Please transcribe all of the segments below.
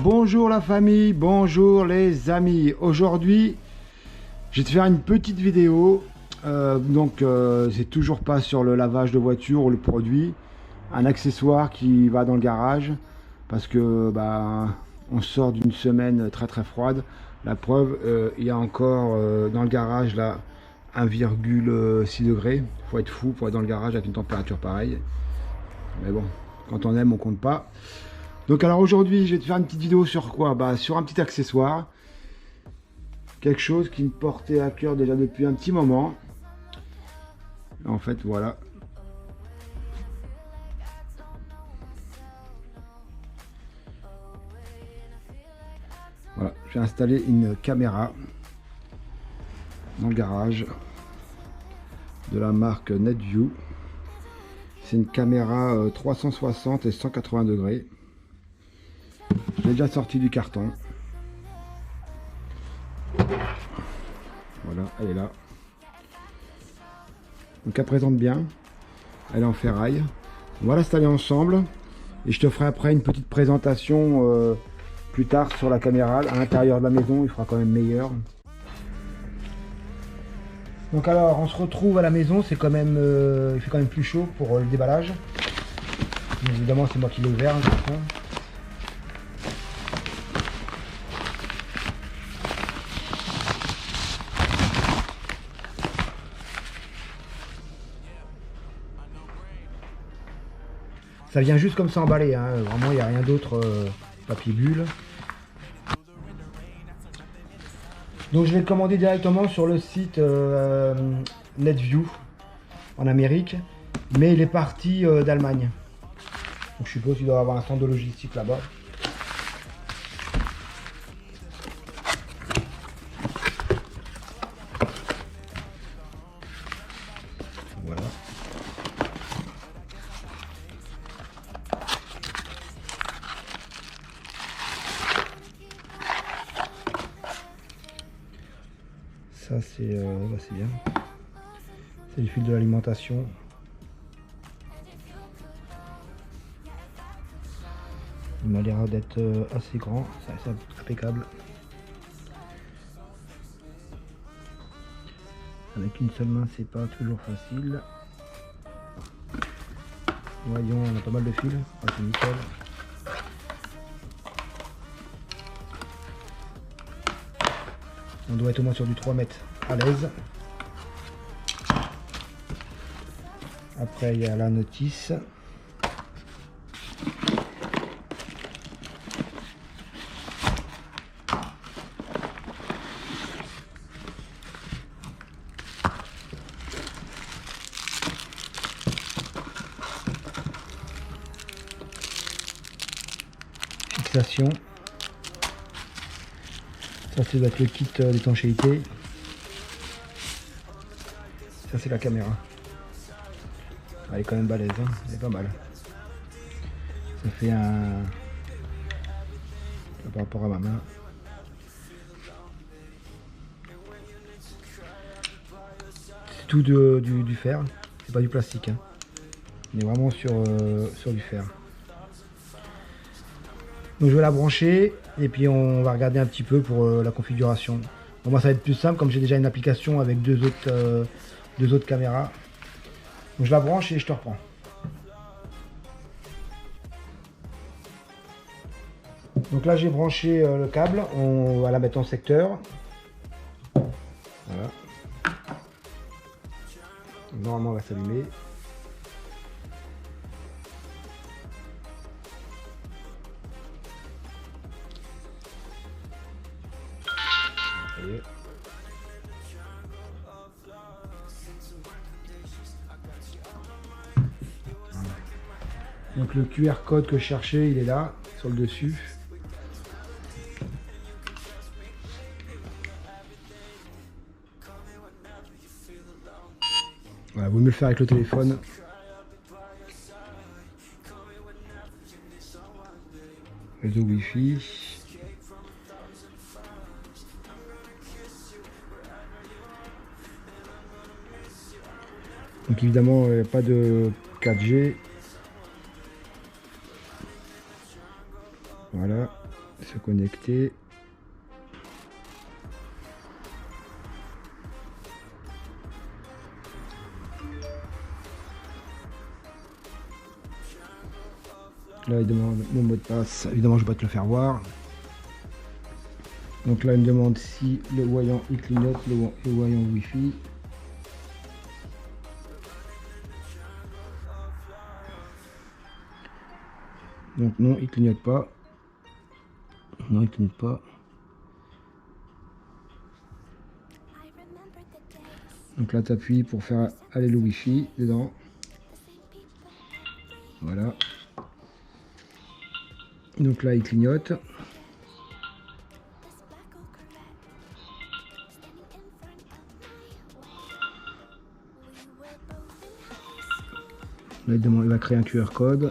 Bonjour la famille, bonjour les amis. Aujourd'hui, je vais te faire une petite vidéo. C'est toujours pas sur le lavage de voiture ou le produit. Un accessoire qui va dans le garage parce que on sort d'une semaine très très froide. La preuve, il y a encore dans le garage là 1,6 degrés. Il faut être fou pour être dans le garage avec une température pareille. Mais bon, quand on aime, on compte pas. Donc alors aujourd'hui, je vais te faire une petite vidéo sur quoi? Sur un petit accessoire. Quelque chose qui me portait à cœur déjà depuis un petit moment. En fait, voilà. Voilà, je vais installer une caméra dans le garage de la marque NetView. C'est une caméra 360 et 180 degrés. Je l'ai déjà sorti du carton. Voilà, elle est là. Donc elle présente bien. Elle est en ferraille. On va l'installer ensemble. Et je te ferai après une petite présentation plus tard sur la caméra. À l'intérieur de la maison, il fera quand même meilleur. Donc alors, on se retrouve à la maison. C'est quand même, il fait quand même plus chaud pour le déballage. Mais évidemment, c'est moi qui l'ai ouvert. Ça vient juste comme ça emballé, hein. Vraiment il n'y a rien d'autre, papier bulle. Donc je vais le commander directement sur le site NetView en Amérique, mais il est parti d'Allemagne. Donc je suppose qu'il doit avoir un centre de logistique là-bas. Voilà. Ça c'est bien. C'est le fil de l'alimentation. Il m'a l'air d'être assez grand, c'est impeccable. Avec une seule main c'est pas toujours facile. Voyons, on a pas mal de fils, c'est nickel. On doit être au moins sur du 3 mètres à l'aise. Après il y a la notice. Fixation. Ça c'est le kit d'étanchéité. Ça c'est la caméra. Elle est quand même balèze, hein. Elle est pas mal. Ça fait un... par rapport à ma main. C'est tout du fer. C'est pas du plastique, hein. On est vraiment sur du fer. Donc je vais la brancher et puis on va regarder un petit peu pour la configuration. Bon, moi ça va être plus simple comme j'ai déjà une application avec deux autres caméras. Donc je la branche et je te reprends. Donc là j'ai branché le câble, on va la mettre en secteur. Voilà. Normalement elle va s'allumer. Donc le QR code que je cherchais, il est là, sur le dessus. Voilà, vaut mieux le faire avec le téléphone. Réseau Wi-Fi. Donc évidemment, il n'y a pas de 4G. Voilà. se connecter. Là il demande mon mot de passe, évidemment je vais pas te le faire voir. Donc là il me demande si le voyant il clignote, le voyant Wi-Fi. Donc non, il clignote pas. Non, il clignote pas. Donc là tu appuies pour faire aller le Wi-Fi dedans. Voilà. Donc là il clignote. Là il va créer un QR code.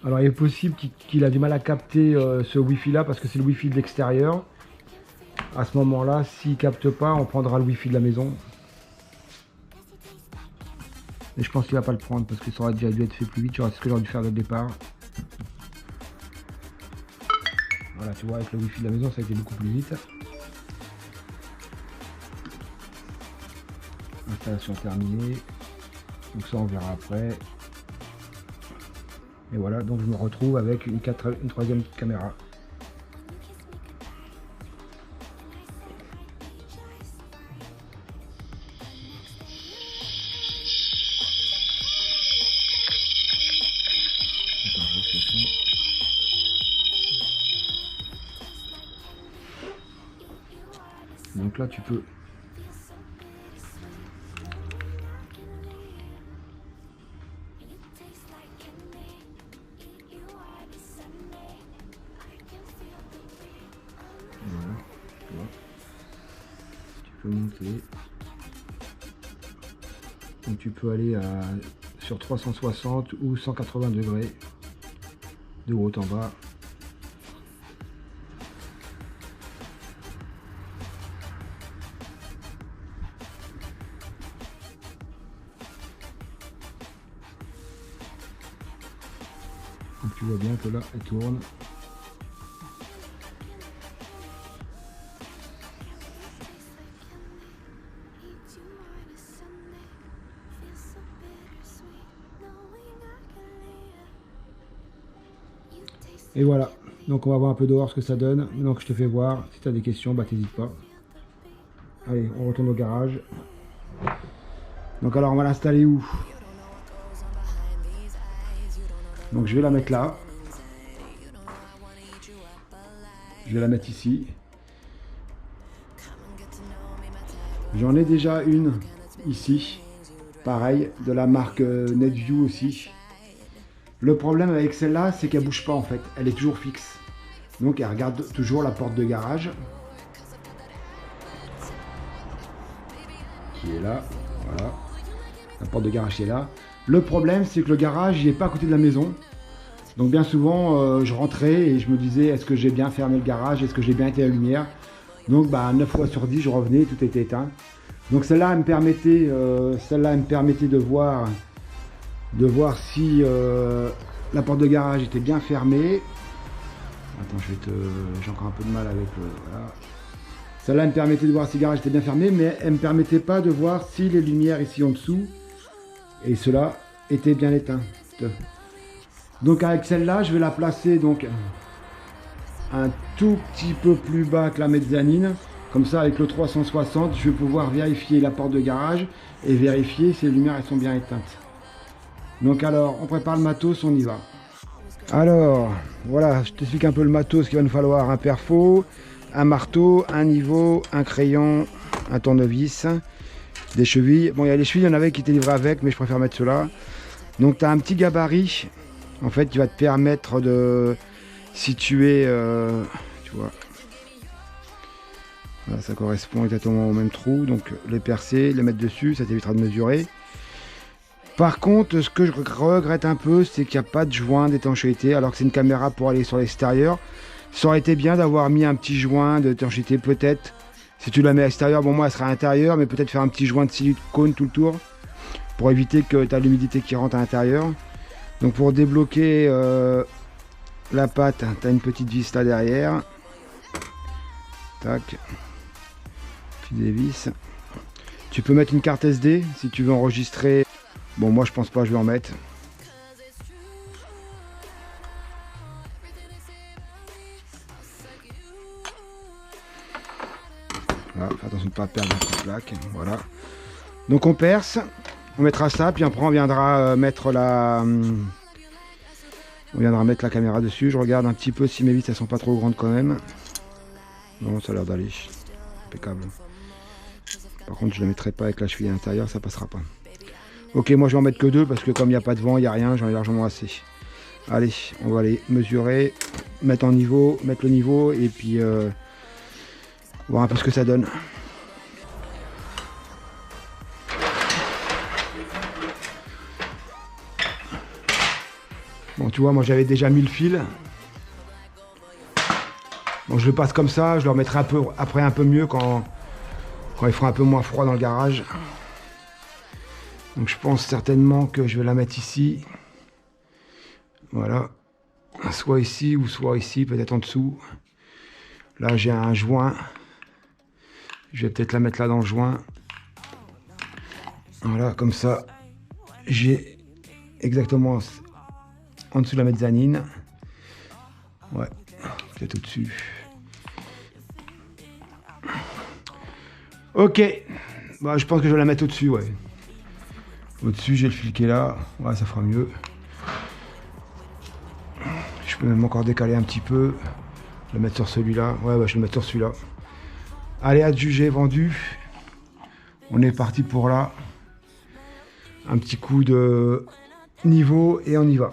Alors il est possible qu'il a du mal à capter ce Wi-Fi là parce que c'est le Wi-Fi de l'extérieur. À ce moment là, s'il capte pas, on prendra le Wi-Fi de la maison. Et je pense qu'il va pas le prendre parce que ça aurait déjà dû être fait plus vite. C'est ce que j'aurais dû faire dès le départ. Voilà, tu vois, avec le Wi-Fi de la maison, ça a été beaucoup plus vite. Installation terminée. Donc ça on verra après. Et voilà, donc je me retrouve avec une troisième caméra. Donc là tu peux monter. Donc tu peux aller sur 360 ou 180 degrés de haut en bas. Donc tu vois bien que là elle tourne. Et voilà, donc on va voir un peu dehors ce que ça donne. Maintenant que je te fais voir, si tu as des questions, bah t'hésites pas. Allez, on retourne au garage. Donc alors on va l'installer où? Donc je vais la mettre là. Je vais la mettre ici. J'en ai déjà une ici. Pareil, de la marque NetView aussi. Le problème avec celle-là, c'est qu'elle bouge pas en fait. Elle est toujours fixe. Donc elle regarde toujours la porte de garage. Qui est là. Voilà. La porte de garage est là. Le problème, c'est que le garage, il n'est pas à côté de la maison. Donc bien souvent, je rentrais et je me disais, est-ce que j'ai bien fermé le garage? Est-ce que j'ai bien éteint la lumière? Donc 9 fois sur 10, je revenais, tout était éteint. Donc celle-là, elle me permettait de voir si la porte de garage était bien fermée. Attends, j'ai encore un peu de mal avec le... Voilà. Celle-là, elle me permettait de voir si le garage était bien fermé, mais elle ne me permettait pas de voir si les lumières ici en dessous, et cela, étaient bien éteintes. Donc avec celle-là, je vais la placer donc un tout petit peu plus bas que la mezzanine. Comme ça, avec le 360, je vais pouvoir vérifier la porte de garage et vérifier si les lumières elles sont bien éteintes. Donc alors, on prépare le matos, on y va. Alors, voilà, je t'explique un peu le matos qu'il va nous falloir. Un perfo, un marteau, un niveau, un crayon, un tournevis, des chevilles. Bon, il y a les chevilles, il y en avait qui étaient livrées avec, mais je préfère mettre cela. Donc, tu as un petit gabarit, en fait, qui va te permettre de situer, tu vois, Voilà, ça correspond exactement au même trou, donc les percer, les mettre dessus, ça t'évitera de mesurer. Par contre, ce que je regrette un peu, c'est qu'il n'y a pas de joint d'étanchéité, alors que c'est une caméra pour aller sur l'extérieur. Ça aurait été bien d'avoir mis un petit joint d'étanchéité, peut-être. Si tu la mets à l'extérieur, bon moi elle sera à l'intérieur, mais peut-être faire un petit joint de silicone tout le tour, pour éviter que tu as l'humidité qui rentre à l'intérieur. Donc pour débloquer la patte, tu as une petite vis là derrière. Tac. Tu dévisses. Tu peux mettre une carte SD si tu veux enregistrer. Bon, moi je pense pas, je vais en mettre. Voilà, fais attention de ne pas perdre la petite plaque. Voilà. Donc on perce, on mettra ça, puis après on viendra mettre la. On viendra mettre la caméra dessus. Je regarde un petit peu si mes vis elles sont pas trop grandes quand même. Non, ça a l'air d'aller. Impeccable. Par contre, je ne la mettrai pas avec la cheville à l'intérieur, ça passera pas. Ok, moi je vais en mettre que 2 parce que comme il n'y a pas de vent, il n'y a rien, j'en ai largement assez. Allez, on va aller mesurer, mettre en niveau, mettre le niveau et puis voir un peu ce que ça donne. Bon, tu vois, moi j'avais déjà mis le fil. Bon, je le passe comme ça, je le remettrai un peu, après un peu mieux quand il fera un peu moins froid dans le garage. Donc je pense certainement que je vais la mettre ici. Voilà. Soit ici ou soit ici, peut-être en dessous. Là j'ai un joint. Je vais peut-être la mettre là dans le joint. Voilà, comme ça, j'ai exactement en dessous de la mezzanine. Ouais, peut-être au-dessus. Ok, bah, je pense que je vais la mettre au-dessus, ouais. Au-dessus, j'ai le fil qui est là. Ouais, ça fera mieux. Je peux même encore décaler un petit peu. Le mettre sur celui-là. Ouais, je vais le mettre sur celui-là. Allez, adjugé, vendu. On est parti pour là. Un petit coup de niveau et on y va.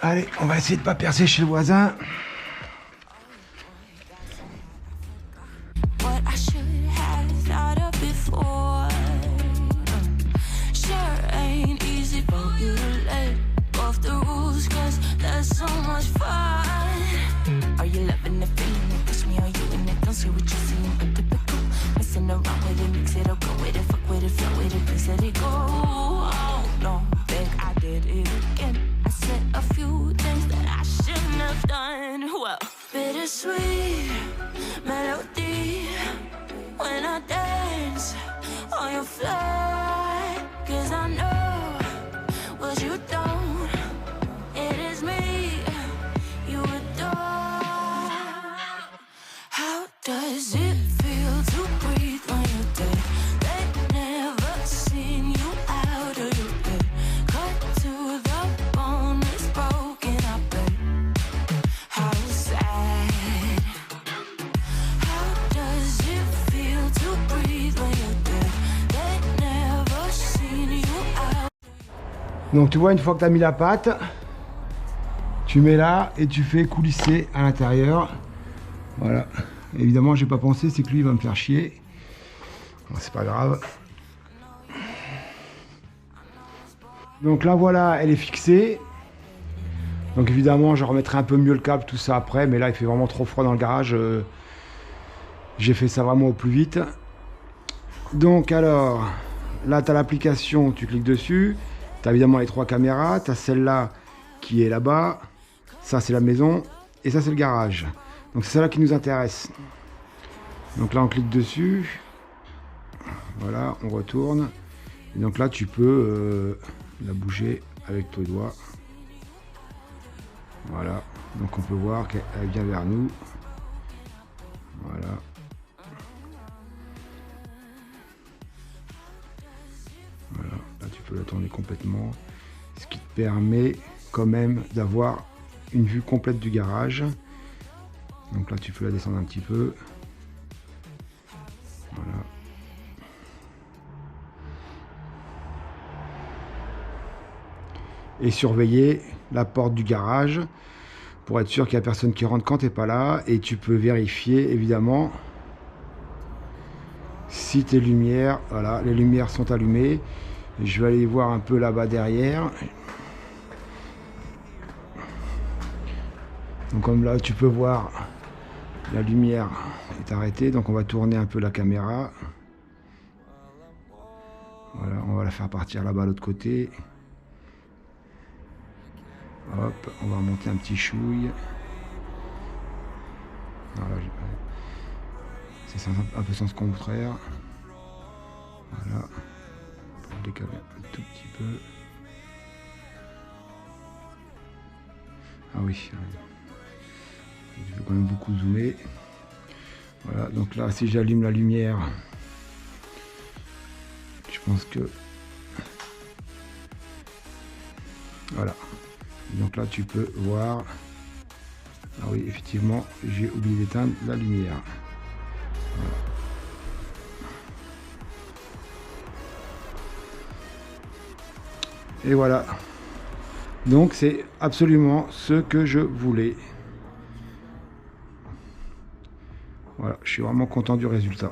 Allez, on va essayer de pas percer chez le voisin. Bittersweet melody when I dance on your flight, 'cause I know what you don't. It is me you adore. How does it feel to breathe when you're dead? They've never seen you out of your bed. Cut to the bone, it's broken, I bet. How sad. How does it feel to breathe when you're dead? They've never seen you out. Donc tu vois, une fois que tu as mis la pâte, tu mets là et tu fais coulisser à l'intérieur. Voilà. Évidemment, j'ai pas pensé, c'est que lui il va me faire chier. Bon, c'est pas grave. Donc là voilà, elle est fixée. Donc évidemment, je remettrai un peu mieux le câble, tout ça après, mais là il fait vraiment trop froid dans le garage. J'ai fait ça vraiment au plus vite. Donc alors, là tu as l'application, tu cliques dessus. Tu as évidemment les 3 caméras, tu as celle-là qui est là-bas. Ça c'est la maison et ça c'est le garage. Donc c'est celle-là qui nous intéresse. Donc là on clique dessus. Voilà, on retourne. Et donc là tu peux la bouger avec tes doigts. Voilà, donc on peut voir qu'elle vient vers nous. Voilà. Voilà, là tu peux la tourner complètement. ce qui te permet quand même d'avoir une vue complète du garage. Donc là tu peux la descendre un petit peu. Voilà. Et surveiller la porte du garage pour être sûr qu'il n'y a personne qui rentre quand tu n'es pas là. Et tu peux vérifier évidemment si tes lumières, voilà, les lumières sont allumées. Je vais aller voir un peu là-bas derrière. Donc comme là tu peux voir, la lumière est arrêtée, donc on va tourner un peu la caméra. Voilà, on va la faire partir là-bas à l'autre côté. Hop, on va remonter un petit chouille. Voilà, c'est un peu sens contraire. Voilà, pour le décaler un tout petit peu. Ah oui, il faut quand même beaucoup zoomer. Voilà, donc là, si j'allume la lumière, je pense que... Voilà. Donc là, tu peux voir... Ah oui, effectivement, j'ai oublié d'éteindre la lumière. Voilà. Et voilà. Donc, c'est absolument ce que je voulais. Voilà, je suis vraiment content du résultat.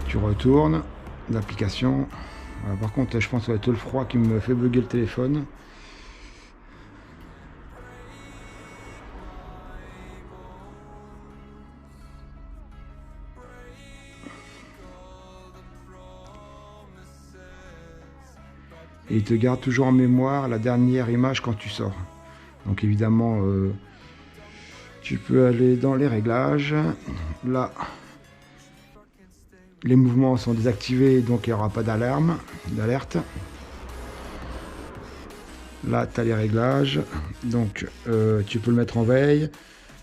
Tu retournes l'application. Voilà, par contre, je pense que ça va être le froid qui me fait bugger le téléphone. Et il te garde toujours en mémoire la dernière image quand tu sors. Donc évidemment, tu peux aller dans les réglages. Là, les mouvements sont désactivés, donc il n'y aura pas d'alarme, d'alerte. Là, tu as les réglages. Donc tu peux le mettre en veille.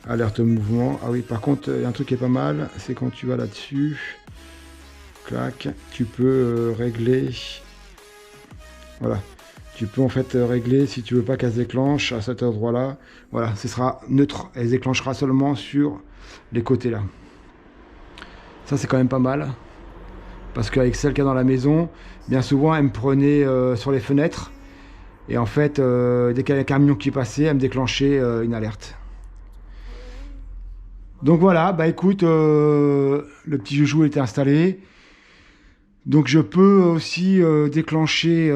Alerte au mouvement. Ah oui, par contre, il y a un truc qui est pas mal, c'est quand tu vas là-dessus, clac, tu peux régler... Voilà, tu peux en fait régler si tu veux pas qu'elle se déclenche à cet endroit-là. Voilà, ce sera neutre. Elle se déclenchera seulement sur les côtés là. Ça, c'est quand même pas mal. Parce qu'avec celle qu'il y a dans la maison, bien souvent, elle me prenait sur les fenêtres. Et en fait, dès qu'il y avait un camion qui passait, elle me déclenchait une alerte. Donc voilà, bah écoute, le petit joujou était installé. Donc je peux aussi déclencher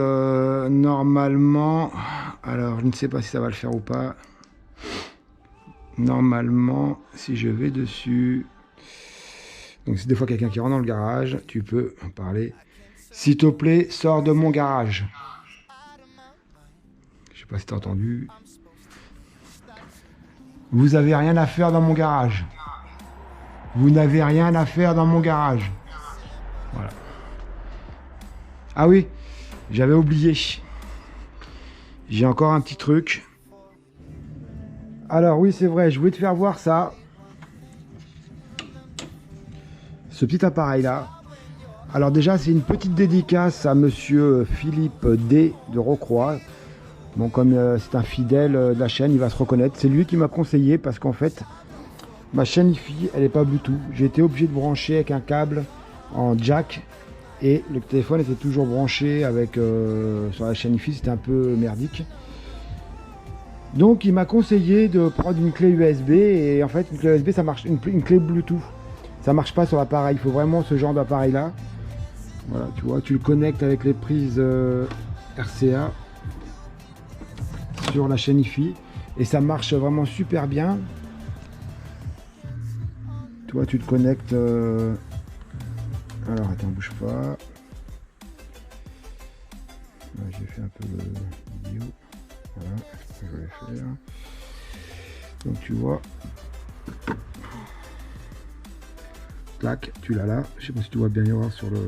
normalement, alors je ne sais pas si ça va le faire ou pas, normalement si je vais dessus, donc c'est des fois quelqu'un qui rentre dans le garage, tu peux parler, s'il te plaît sors de mon garage, je sais pas si tu as entendu, vous avez rien à faire dans mon garage, vous n'avez rien à faire dans mon garage, voilà. Ah oui, j'avais oublié. J'ai encore un petit truc. Alors oui, c'est vrai, je voulais te faire voir ça. Ce petit appareil-là. Alors déjà, c'est une petite dédicace à monsieur Philippe D de Rocroi. Bon, comme c'est un fidèle de la chaîne, il va se reconnaître. C'est lui qui m'a conseillé parce qu'en fait, ma chaîne Hi-Fi, elle n'est pas Bluetooth. J'ai été obligé de brancher avec un câble en jack. Et le téléphone était toujours branché avec sur la chaîne Hi-Fi, c'était un peu merdique. Donc il m'a conseillé de prendre une clé USB et en fait une clé USB ça marche, une clé Bluetooth, ça marche pas sur l'appareil, il faut vraiment ce genre d'appareil là. Voilà, tu vois, tu le connectes avec les prises RCA sur la chaîne Hi-Fi et ça marche vraiment super bien. Tu vois, tu te connectes. Alors attends, bouge pas. Là, j'ai fait un peu de vidéo. Voilà, c'est ce que je voulais faire. Donc tu vois. Tac, tu l'as là. Je sais pas si tu vois bien y voir sur le.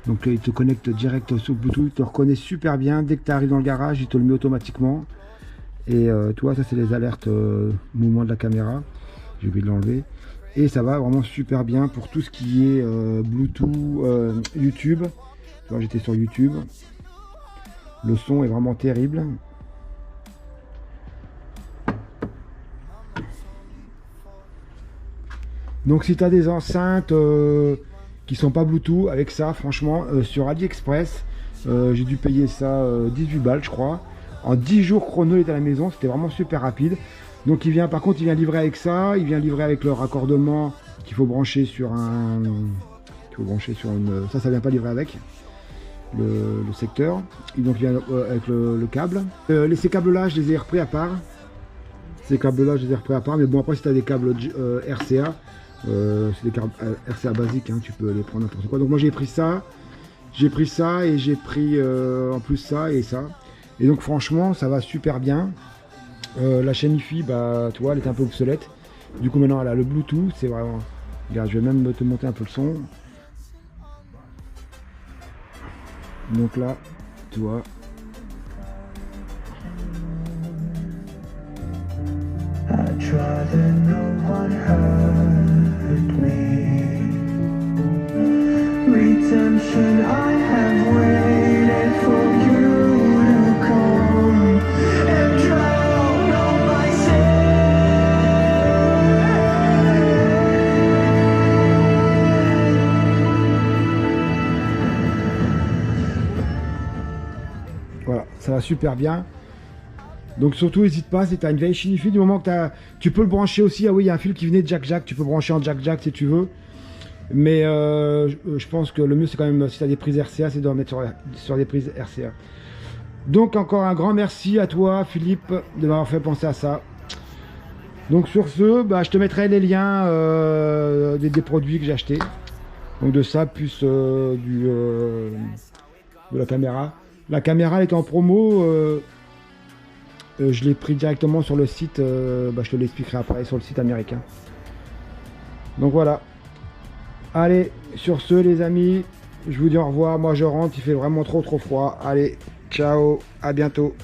Donc là, il te connecte direct sur Bluetooth. Il te reconnaît super bien. Dès que tu arrives dans le garage, il te le met automatiquement. Et tu vois, ça c'est les alertes mouvement de la caméra. J'ai oublié de l'enlever. Et ça va vraiment super bien pour tout ce qui est Bluetooth, YouTube. Tu vois, j'étais sur YouTube. Le son est vraiment terrible. Donc si tu as des enceintes qui sont pas Bluetooth, avec ça, franchement, sur AliExpress, j'ai dû payer ça 18 balles, je crois. En 10 jours chrono, il est à la maison, c'était vraiment super rapide. Donc il vient, par contre, il vient livrer avec ça, il vient livrer avec le raccordement qu'il faut brancher sur un... Ça vient pas livrer avec le secteur. Et donc il vient avec le câble. Ces câbles-là, je les ai repris à part. Ces câbles-là, je les ai repris à part. Mais bon, après, si tu as des câbles RCA, c'est des câbles RCA basiques, hein, tu peux les prendre n'importe quoi. Donc moi, j'ai pris ça et j'ai pris en plus ça et ça. Et donc franchement, ça va super bien. La chaîne Wi-Fi, bah, tu vois, elle est un peu obsolète. Du coup, maintenant, elle a le Bluetooth. C'est vraiment... Regarde, je vais même te monter un peu le son. Donc là, tu vois. Redemption, I have waited for you to come and drown all my Voilà, ça va super bien. Donc surtout, n'hésite pas, si tu as une vieille chaîne Wi-Fi, du moment que tu peux le brancher aussi. Ah oui, il y a un fil qui venait de jack-jack, tu peux brancher en jack-jack si tu veux. Mais je pense que le mieux, c'est quand même, si tu as des prises RCA, c'est de remettre sur des prises RCA. Donc encore un grand merci à toi, Philippe, de m'avoir fait penser à ça. Donc sur ce, bah, je te mettrai les liens des produits que j'ai achetés. Donc de ça, plus de la caméra. La caméra, elle était en promo. Je l'ai pris directement sur le site. Bah, je te l'expliquerai après, sur le site américain. Donc voilà. Allez, sur ce les amis, je vous dis au revoir. Moi je rentre, il fait vraiment trop froid. Allez, ciao, à bientôt.